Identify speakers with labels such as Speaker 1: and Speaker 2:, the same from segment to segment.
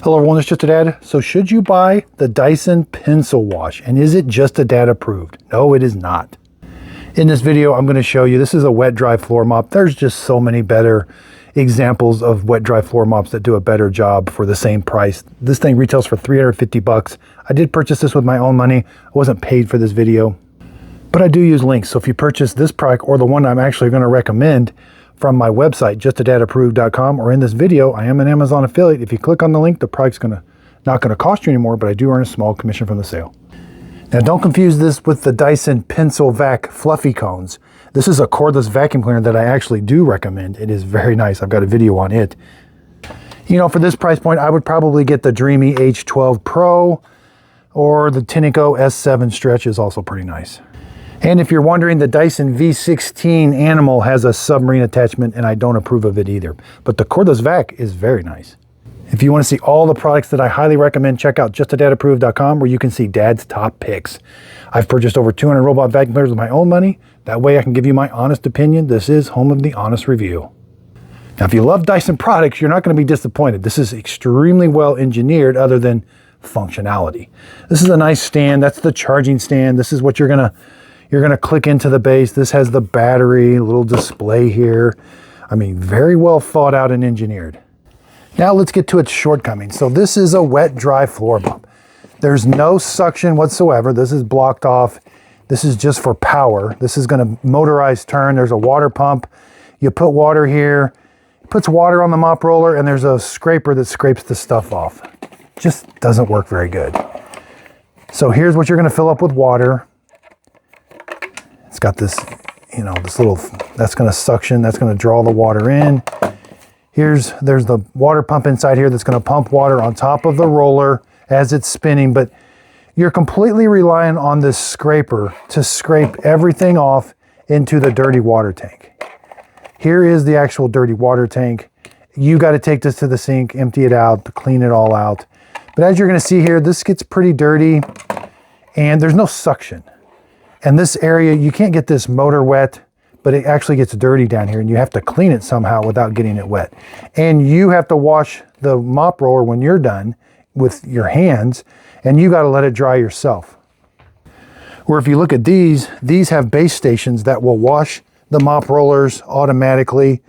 Speaker 1: Hello everyone, it's Just a Dad. So should you buy the Dyson Pencil Wash, and is it Just a Dad approved? No, it is not. In this video, I'm going to show you, this is a wet dry floor mop. There's just so many better examples of wet dry floor mops that do a better job for the same price. This thing retails for 350 bucks. I did purchase this with my own money. I wasn't paid for this video, but I do use links. So if you purchase this product or the one I'm actually going to recommend from my website, justadadapproved.com, or in this video, I am an Amazon affiliate. If you click on the link, the product's not going to cost you anymore, but I do earn a small commission from the sale. Now, don't confuse this with the Dyson Pencil Vac Fluffy Cones. This is a cordless vacuum cleaner that I actually do recommend. It is very nice. I've got a video on it. You know, for this price point, I would probably get the Dreamy H12 Pro, or the Tinico S7 Stretch is also pretty nice. And if you're wondering, the Dyson V16 Animal has a submarine attachment, and I don't approve of it either. But the cordless vac is very nice. If you want to see all the products that I highly recommend, check out justadadapproved.com, where you can see Dad's top picks. I've purchased over 200 robot vacuum cleaners with my own money. That way I can give you my honest opinion. This is home of the honest review. Now, if you love Dyson products, you're not going to be disappointed. This is extremely well engineered, other than functionality. This is a nice stand. That's the charging stand. This is what you're going to click into the base. This has the battery, little display here. I mean, very well thought out and engineered. Now let's get to its shortcomings. So this is a wet dry floor mop. There's no suction whatsoever. This is blocked off. This is just for power. This is going to motorized turn. There's a water pump. You put water here, it puts water on the mop roller, and there's a scraper that scrapes the stuff off. Just doesn't work very good. So here's what you're going to fill up with water. It's got this, you know, this little, that's going to suction, that's going to draw the water in. There's the water pump inside here that's going to pump water on top of the roller as it's spinning, but you're completely relying on this scraper to scrape everything off into the dirty water tank. Here is the actual dirty water tank. You got to take this to the sink, empty it out, clean it all out. But as you're going to see here, this gets pretty dirty and there's no suction. And this area, you can't get this motor wet, but it actually gets dirty down here, and you have to clean it somehow without getting it wet. And you have to wash the mop roller when you're done with your hands, and you got to let it dry yourself. Where if you look at these have base stations that will wash the mop rollers automatically,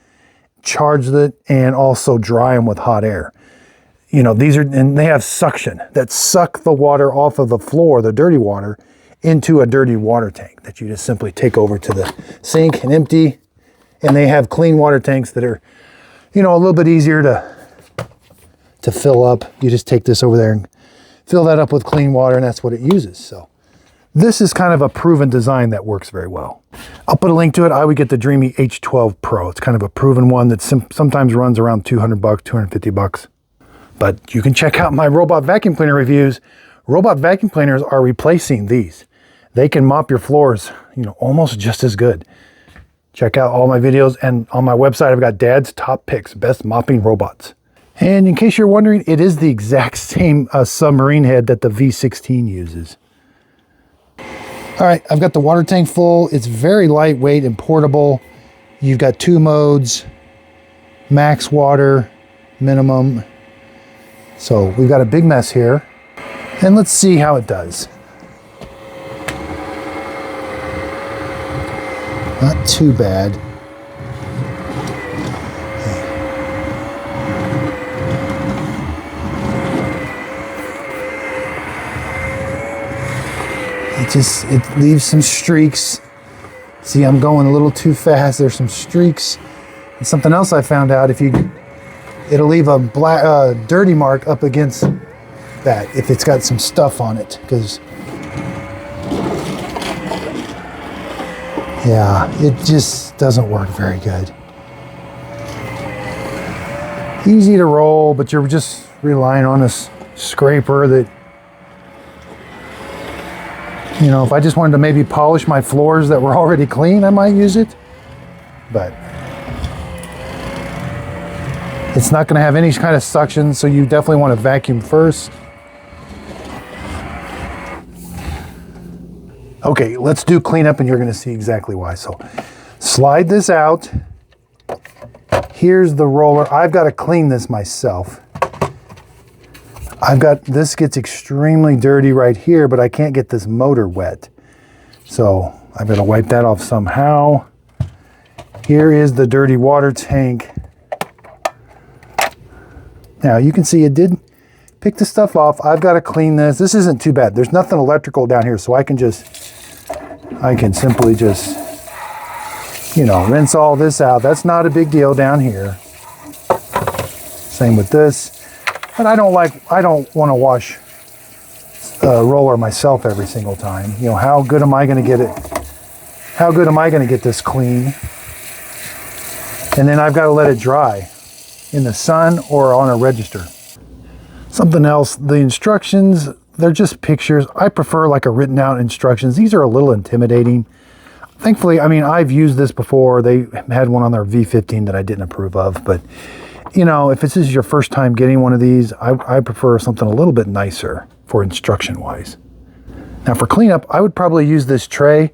Speaker 1: charge it, and also dry them with hot air. You know, and they have suction that suck the water off of the floor, the dirty water, into a dirty water tank that you just simply take over to the sink and empty. And they have clean water tanks that are, you know, a little bit easier to fill up. You just take this over there and fill that up with clean water, and that's what it uses. So this is kind of a proven design that works very well. I'll put a link to it. I would get the Dreamy H12 Pro. It's kind of a proven one that sometimes runs around 200 bucks, 250 bucks. But you can check out my robot vacuum cleaner reviews. Robot vacuum cleaners are replacing these. They can mop your floors, you know, almost just as good. Check out all my videos, and on my website, I've got Dad's top picks, best mopping robots. And in case you're wondering, it is the exact same submarine head that the V16 uses. All right, I've got the water tank full. It's very lightweight and portable. You've got two modes, max water, minimum. So we've got a big mess here, and let's see how it does. Not too bad. It leaves some streaks. See, I'm going a little too fast. There's some streaks. And something else I found out, it'll leave a black, dirty mark up against that if it's got some stuff on it, because yeah, it just doesn't work very good. Easy to roll, but you're just relying on a scraper that, you know, if I just wanted to maybe polish my floors that were already clean, I might use it. But it's not going to have any kind of suction, so you definitely want to vacuum first. Okay, let's do cleanup, and you're going to see exactly why. So slide this out. Here's the roller. I've got to clean this myself. This gets extremely dirty right here, but I can't get this motor wet. So I've got to wipe that off somehow. Here is the dirty water tank. Now you can see it did pick the stuff off. I've got to clean this. This isn't too bad. There's nothing electrical down here, so I can simply just, you know, rinse all this out. That's not a big deal down here. Same with this. But I don't want to wash a roller myself every single time. You know, how good am I going to get it? How good am I going to get this clean? And then I've got to let it dry in the sun or on a register. Something else, the instructions, they're just pictures. I prefer like a written out instructions. These are a little intimidating. Thankfully, I mean, I've used this before. They had one on their V15 that I didn't approve of, but you know, if this is your first time getting one of these, I prefer something a little bit nicer for instruction wise. Now for cleanup, I would probably use this tray.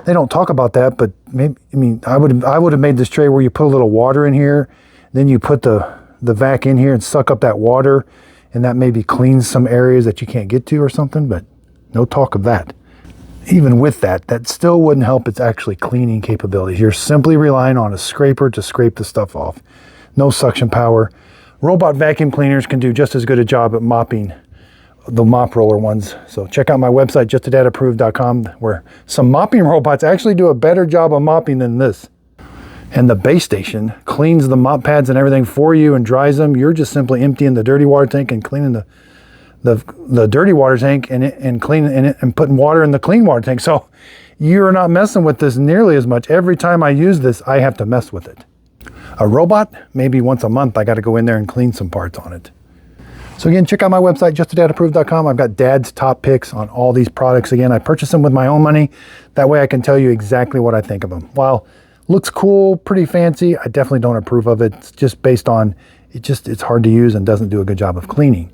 Speaker 1: They don't talk about that, but maybe, I mean, I would have made this tray where you put a little water in here, then you put the vac in here and suck up that water, and that maybe cleans some areas that you can't get to or something, but no talk of that. Even with that, that still wouldn't help its actually cleaning capabilities. You're simply relying on a scraper to scrape the stuff off. No suction power. Robot vacuum cleaners can do just as good a job at mopping, the mop roller ones. So check out my website, justadadapproved.com, where some mopping robots actually do a better job of mopping than this. And the base station cleans the mop pads and everything for you and dries them. You're just simply emptying the dirty water tank and cleaning the dirty water tank and cleaning it and putting water in the clean water tank. So you're not messing with this nearly as much. Every time I use this, I have to mess with it. A robot, maybe once a month, I got to go in there and clean some parts on it. So again, check out my website, justadadapproved.com. I've got Dad's top picks on all these products. Again, I purchased them with my own money. That way I can tell you exactly what I think of them. While looks cool, pretty fancy, I definitely don't approve of it. It's just based on, it's hard to use and doesn't do a good job of cleaning.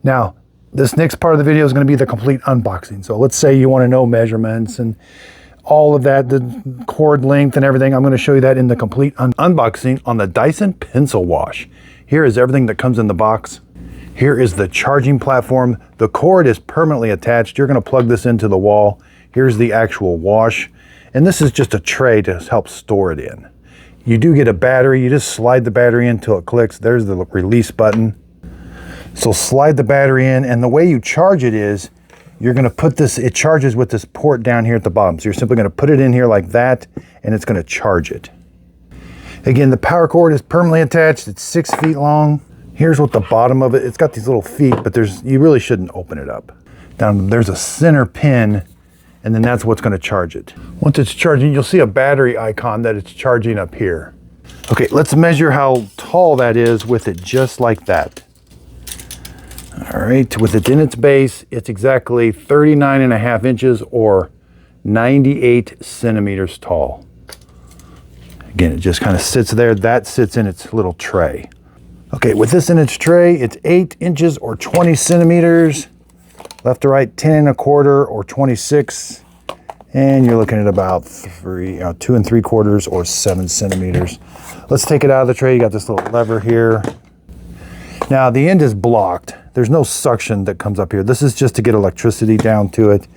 Speaker 1: Now, this next part of the video is going to be the complete unboxing. So let's say you want to know measurements and all of that, the cord length and everything. I'm going to show you that in the complete unboxing on the Dyson Pencil Wash. Here is everything that comes in the box. Here is the charging platform. The cord is permanently attached. You're going to plug this into the wall. Here's the actual wash. And this is just a tray to help store it in. You do get a battery. You just slide the battery in until it clicks. There's the release button. So slide the battery in, and the way you charge it is, you're going to put this, it charges with this port down here at the bottom. So you're simply going to put it in here like that, and it's going to charge it. Again, the power cord is permanently attached. It's 6 feet long. Here's what the bottom of it, it's got these little feet, but you really shouldn't open it up. Down there's a center pin, and then that's what's going to charge it. Once it's charging, you'll see a battery icon that it's charging up here. Okay, let's measure how tall that is with it just like that. All right, with it in its base, it's exactly 39.5 inches or 98 centimeters tall. Again, it just kind of sits there. That sits in its little tray. Okay, with this in its tray, it's 8 inches or 20 centimeters. Left to right, 10.25 or 26. And you're looking at about 2 3/4 or 7 centimeters. Let's take it out of the tray. You got this little lever here. Now the end is blocked. There's no suction that comes up here. This is just to get electricity down to it.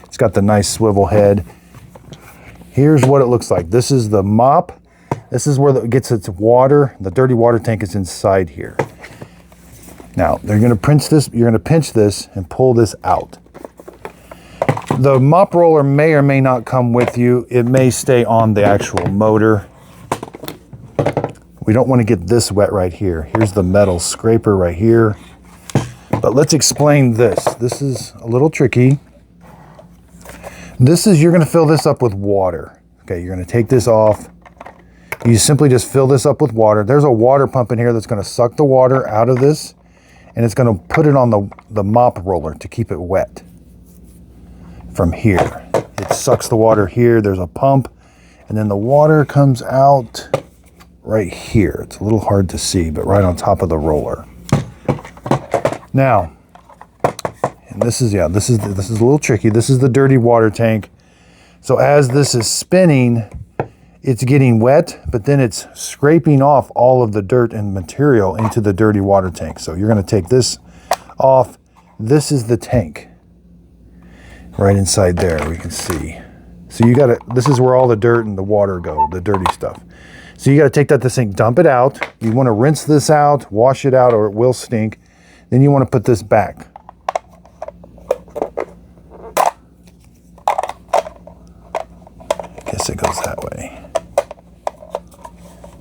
Speaker 1: It's got the nice swivel head. Here's what it looks like. This is the mop. This is where it gets its water. The dirty water tank is inside here. Now they're going to pinch this. You're going to pinch this and pull this out. The mop roller may or may not come with you. It may stay on the actual motor. We don't want to get this wet right here. Here's the metal scraper right here. But let's explain this. This is a little tricky. You're going to fill this up with water. Okay, you're going to take this off. You simply just fill this up with water. There's a water pump in here that's going to suck the water out of this, and it's going to put it on the mop roller to keep it wet. From here, it sucks the water here. There's a pump, and then the water comes out right here. It's a little hard to see, but right on top of the roller. Now, and this is a little tricky. This is the dirty water tank. So as this is spinning, it's getting wet, but then it's scraping off all of the dirt and material into the dirty water tank. So you're going to take this off. This is the tank. Right inside there, we can see. So you gotta, this is where all the dirt and the water go, the dirty stuff. So you gotta take that to the sink, dump it out. You wanna rinse this out, wash it out, or it will stink. Then you wanna put this back. Guess it goes that way.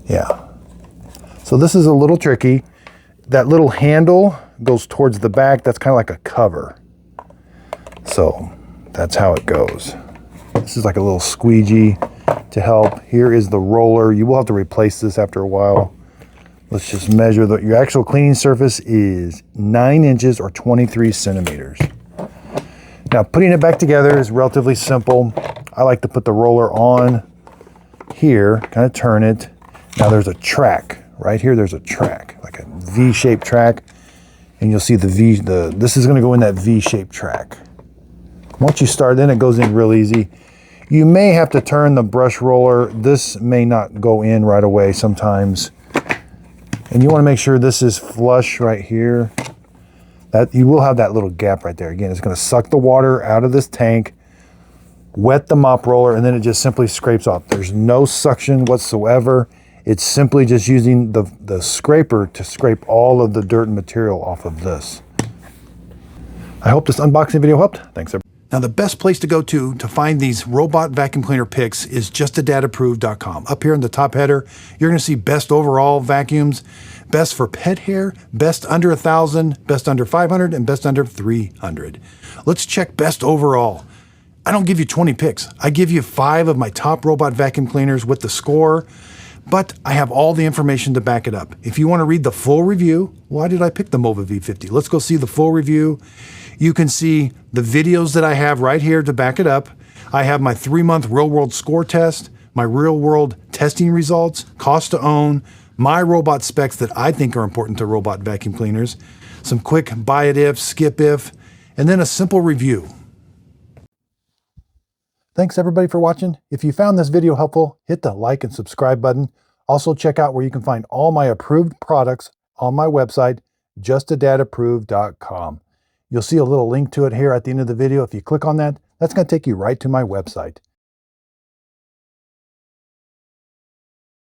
Speaker 1: Yeah. So this is a little tricky. That little handle goes towards the back. That's kind of like a cover. So that's how it goes. This is like a little squeegee to help. Here is the roller. You will have to replace this after a while. Let's just measure your actual cleaning surface is 9 inches or 23 centimeters. Now putting it back together is relatively simple. I like to put the roller on here, kind of turn it. Now there's a track. Right here there's a track, like a V-shaped track. And you'll see this is gonna go in that V-shaped track. Once you start, then it goes in real easy. You may have to turn the brush roller. This may not go in right away sometimes. And you wanna make sure this is flush right here. That you will have that little gap right there. Again, it's gonna suck the water out of this tank, wet the mop roller, and then it just simply scrapes off. There's no suction whatsoever. It's simply just using the scraper to scrape all of the dirt and material off of this. I hope this unboxing video helped. Thanks, everybody. Now, the best place to go to find these robot vacuum cleaner picks is justadadapproved.com. Up here in the top header, you're going to see best overall vacuums, best for pet hair, best under 1,000, best under 500, and best under 300. Let's check best overall. I don't give you 20 picks. I give you 5 of my top robot vacuum cleaners with the score, but I have all the information to back it up. If you want to read the full review, why did I pick the Mova V50? Let's go see the full review. You can see the videos that I have right here to back it up. I have my 3-month real-world score test, my real-world testing results, cost to own, my robot specs that I think are important to robot vacuum cleaners, some quick buy it if, skip if, and then a simple review. Thanks everybody for watching. If you found this video helpful, hit the like and subscribe button. Also check out where you can find all my approved products on my website, justadadapproved.com. You'll see a little link to it here at the end of the video. If you click on that, that's going to take you right to my website.